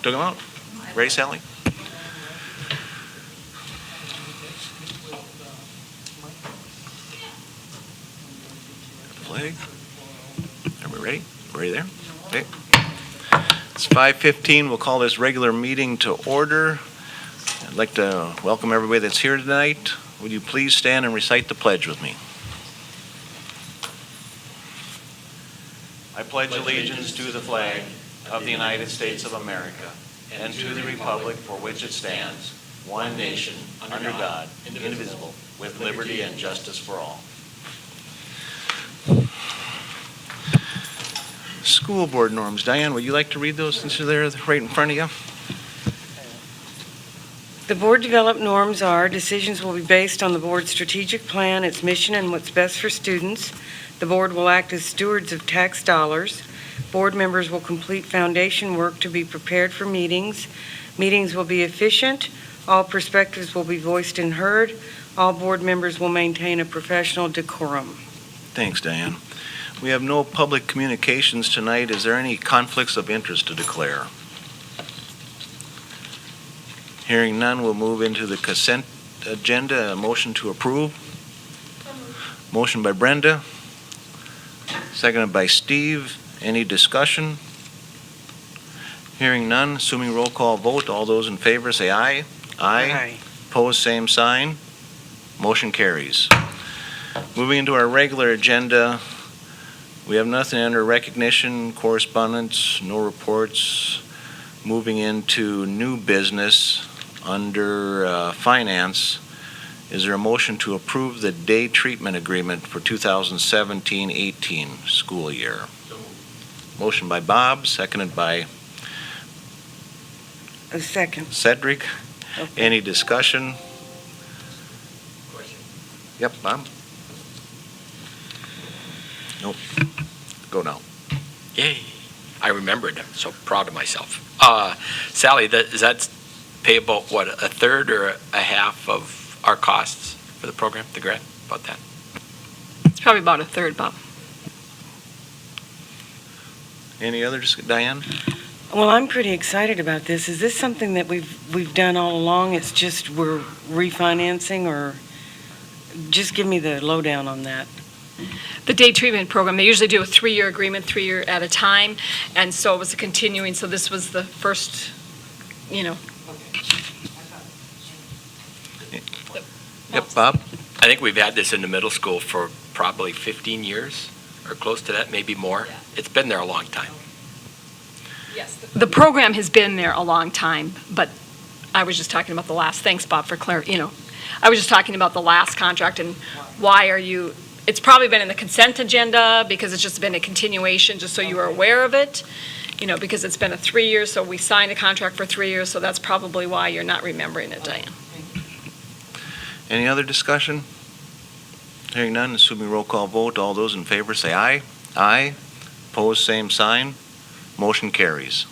Took them out? Ready, Sally? Flag. Are we ready? Ready there? Okay. It's 5:15. We'll call this regular meeting to order. I'd like to welcome everybody that's here tonight. Would you please stand and recite the pledge with me? I pledge allegiance to the flag of the United States of America and to the republic for which it stands, one nation, under God, indivisible, with liberty and justice for all. School board norms. Diane, would you like to read those since you're there right in front of you? The board developed norms are: decisions will be based on the board's strategic plan, its mission, and what's best for students. The board will act as stewards of tax dollars. Board members will complete foundation work to be prepared for meetings. Meetings will be efficient. All perspectives will be voiced and heard. All board members will maintain a professional decorum. Thanks, Diane. We have no public communications tonight. Is there any conflicts of interest to declare? Hearing none, we'll move into the consent agenda. A motion to approve. Motion by Brenda, seconded by Steve. Any discussion? Hearing none, assuming roll call vote, all those in favor say aye. Aye. Opposed, same sign. Motion carries. Moving into our regular agenda, we have nothing under recognition, correspondence, no reports. Moving into new business under finance, is there a motion to approve the day treatment agreement for 2017-18 school year? Motion by Bob, seconded by A second. Cedric. Okay. Any discussion? Yep, Bob? Nope. Go now. Yay. I remembered. I'm so proud of myself. Sally, does that pay about, what, a third or a half of our costs for the program, the grant? About that? It's probably about a third, Bob. Any others, Diane? Well, I'm pretty excited about this. Is this something that we've done all along? It's just we're refinancing, or just give me the lowdown on that. The day treatment program, they usually do a 3-year agreement, 3 year at a time, and so it was a continuing, so this was the first, Yep, Bob? I think we've had this in the middle school for probably 15 years, or close to that, maybe more. It's been there a long time. Yes. The program has been there a long time, but I was just talking about the last, thanks, Bob, for I was just talking about the last contract and why are you, it's probably been in the consent agenda because it's just been a continuation, just so you are aware of it, because it's been a 3 years, so we signed a contract for 3 years, so that's probably why you're not remembering it, Diane. Any other discussion? Hearing none, assuming roll call vote, all those in favor say aye. Aye. Opposed, same sign. Motion carries.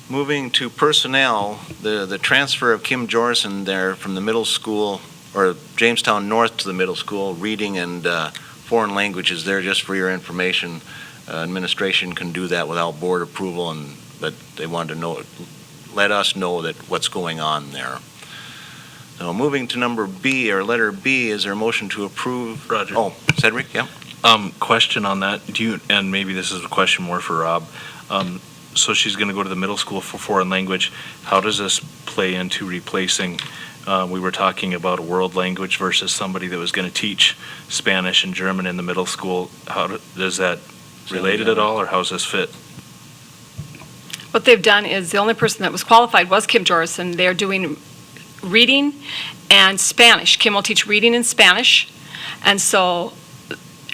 Moving to personnel, the transfer of Kim Jorson there from the middle school, or Jamestown North to the middle school, reading and foreign languages there, just for your information. Administration can do that without board approval, but they wanted to let us know that what's going on there. So moving to number B, or letter B, is there a motion to approve? Roger. Oh, Cedric, yeah. Question on that. And maybe this is a question more for Rob. So she's going to go to the middle school for foreign language. How does this play into replacing? We were talking about a world language versus somebody that was going to teach Spanish and German in the middle school. Does that relate at all, or how does this fit? What they've done is the only person that was qualified was Kim Jorson. They're doing reading and Spanish. Kim will teach reading and Spanish, and so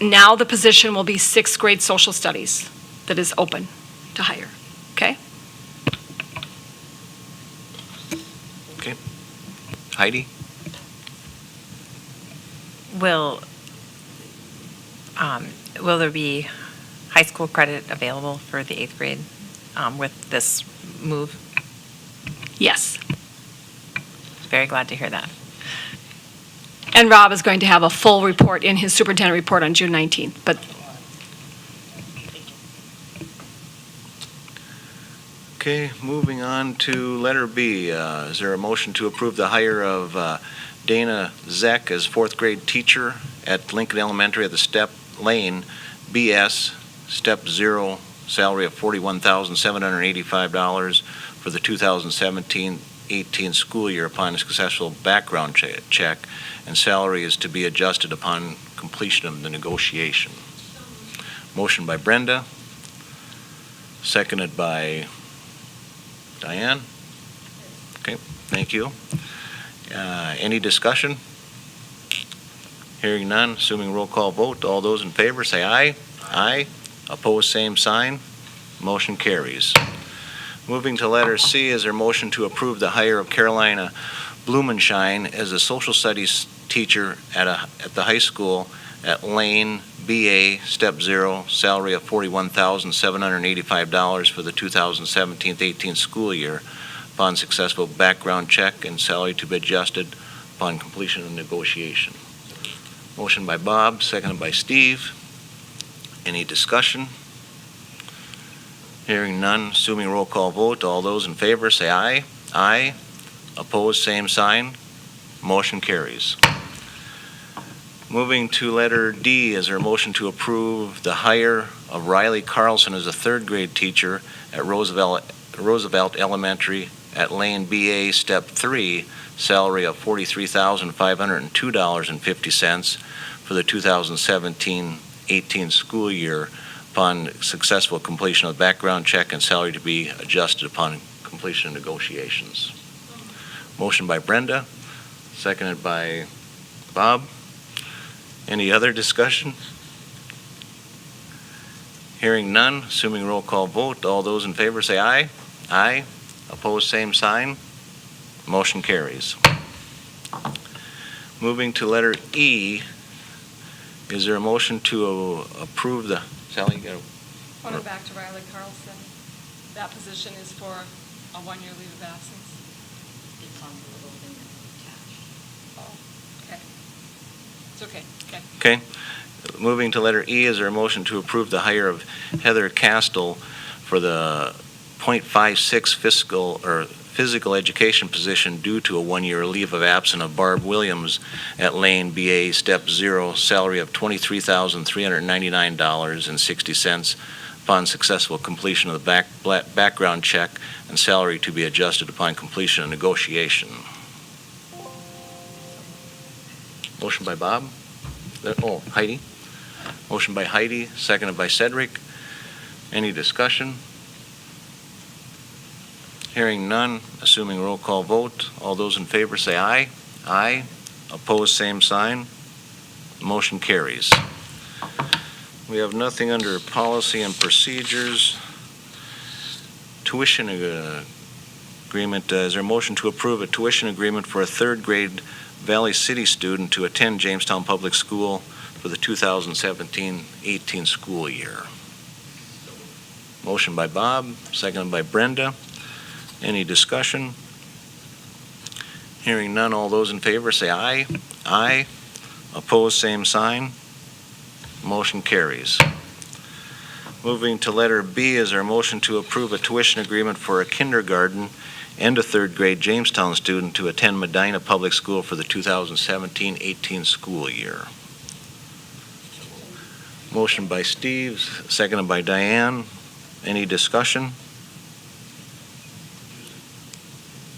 now the position will be 6th grade social studies that is open to hire. Okay? Okay. Heidi? Will there be high school credit available for the 8th grade with this move? Yes. Very glad to hear that. And Rob is going to have a full report in his superintendent report on June 19th. But Okay, moving on to letter B. Is there a motion to approve the hire of Dana Zeck as fourth grade teacher at Lincoln Elementary at the Step Lane BS Step 0, salary of $41,785 for the 2017-18 school year upon a successful background check, and salary is to be adjusted upon completion of the negotiation. Motion by Brenda, seconded by Diane? Okay, thank you. Any discussion? Hearing none, assuming roll call vote, all those in favor say aye. Aye. Opposed, same sign. Motion carries. Moving to letter C, is there a motion to approve the hire of Carolina Blumenshine as a social studies teacher at the high school at Lane BA Step 0, salary of $41,785 for the 2017-18 school year upon successful background check, and salary to be adjusted upon completion of negotiation. Motion by Bob, seconded by Steve. Any discussion? Hearing none, assuming roll call vote, all those in favor say aye. Aye. Opposed, same sign. Motion carries. Moving to letter D, is there a motion to approve the hire of Riley Carlson as a third grade teacher at Roosevelt Elementary at Lane BA Step 3, salary of $43,502.50 for the 2017-18 school year upon successful completion of background check, and salary to be adjusted upon completion of negotiations. Motion by Brenda, seconded by Bob. Any other discussion? Hearing none, assuming roll call vote, all those in favor say aye. Aye. Opposed, same sign. Motion carries. Moving to letter E, is there a motion to approve the, Sally, you got Going back to Riley Carlson, that position is for a one-year leave of absence. It's on the little thing that's attached. Oh, okay. It's okay, okay. Okay. Moving to letter E, is there a motion to approve the hire of Heather Castle for the .56 physical education position due to a one-year leave of absence of Barb Williams at Lane BA Step 0, salary of $23,399.60 upon successful completion of the background check, and salary to be adjusted upon completion of negotiation. Motion by Bob? Heidi? Motion by Heidi, seconded by Cedric. Any discussion? Hearing none, assuming roll call vote, all those in favor say aye. Aye. Opposed, same sign. Motion carries. We have nothing under policy and procedures. Tuition agreement, is there a motion to approve a tuition agreement for a third grade Valley City student to attend Jamestown Public School for the 2017-18 school year? Motion by Bob, seconded by Brenda. Any discussion? Hearing none, all those in favor say aye. Aye. Opposed, same sign. Motion carries. Moving to letter B, is there a motion to approve a tuition agreement for a kindergarten and a third grade Jamestown student to attend Medina Public School for the 2017-18 school year? Motion by Steve, seconded by Diane. Any discussion?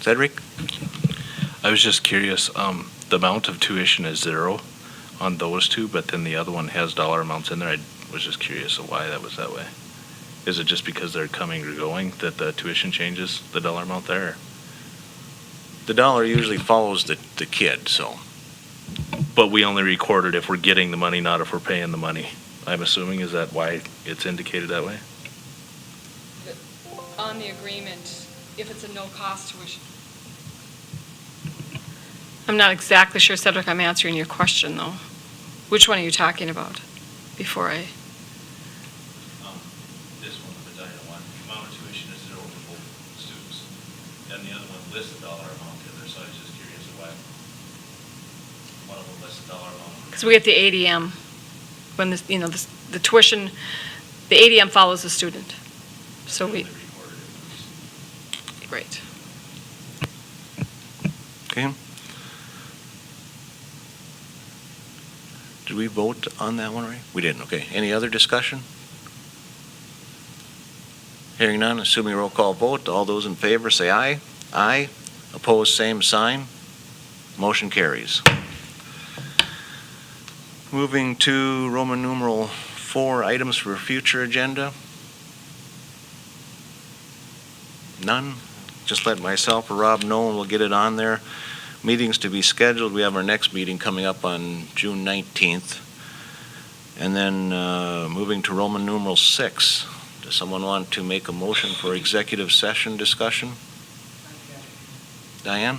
Cedric? I was just curious, the amount of tuition is zero on those two, but then the other one has dollar amounts in there. I was just curious of why that was that way. Is it just because they're coming or going that the tuition changes the dollar amount there? The dollar usually follows the kid, so. But we only record it if we're getting the money, not if we're paying the money. I'm assuming, is that why it's indicated that way? On the agreement, if it's a no-cost tuition. I'm not exactly sure, Cedric, I'm answering your question, though. Which one are you talking about before I? This one, the Medina one, the amount of tuition is zero for both students. And the other one lists the dollar amount in there, so I was just curious of why one of them lists the dollar amount. Because we get the ADM, when this, the tuition, the ADM follows the student. So we, Great. Okay. Did we vote on that one, right? We didn't, okay. Any other discussion? Hearing none, assuming roll call vote, all those in favor say aye. Aye. Opposed, same sign. Motion carries. Moving to Roman numeral 4, items for future agenda. None? Just let myself or Rob know and we'll get it on there. Meetings to be scheduled. We have our next meeting coming up on June 19th. And then moving to Roman numeral 6. Does someone want to make a motion for executive session discussion? Diane?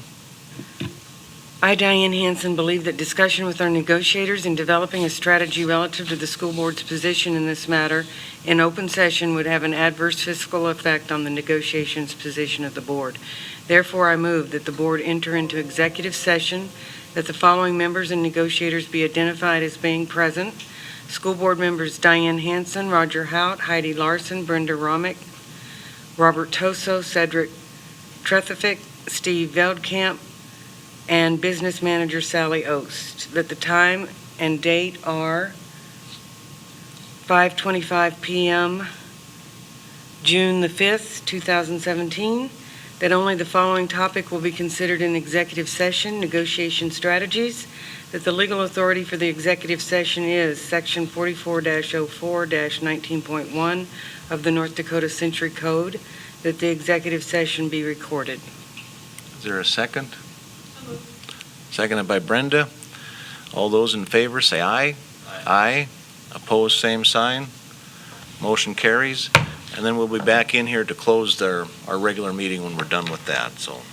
I, Diane Hansen, believe that discussion with our negotiators in developing a strategy relative to the school board's position in this matter in open session would have an adverse fiscal effect on the negotiations position of the board. Therefore, I move that the board enter into executive session, that the following members and negotiators be identified as being present. School board members Diane Hansen, Roger Hout, Heidi Larson, Brenda Romick, Robert Toso, Cedric Trethefik, Steve Veldkamp, and business manager Sally Oast. That the time and date are 5:25 p.m., June the 5th, 2017. That only the following topic will be considered in executive session: negotiation strategies. That the legal authority for the executive session is Section 44-04-19.1 of the North Dakota Century Code. That the executive session be recorded. Is there a second? Seconded by Brenda. All those in favor say aye. Aye. Opposed, same sign. Motion carries. And then we'll be back in here to close our regular meeting when we're done with that, so.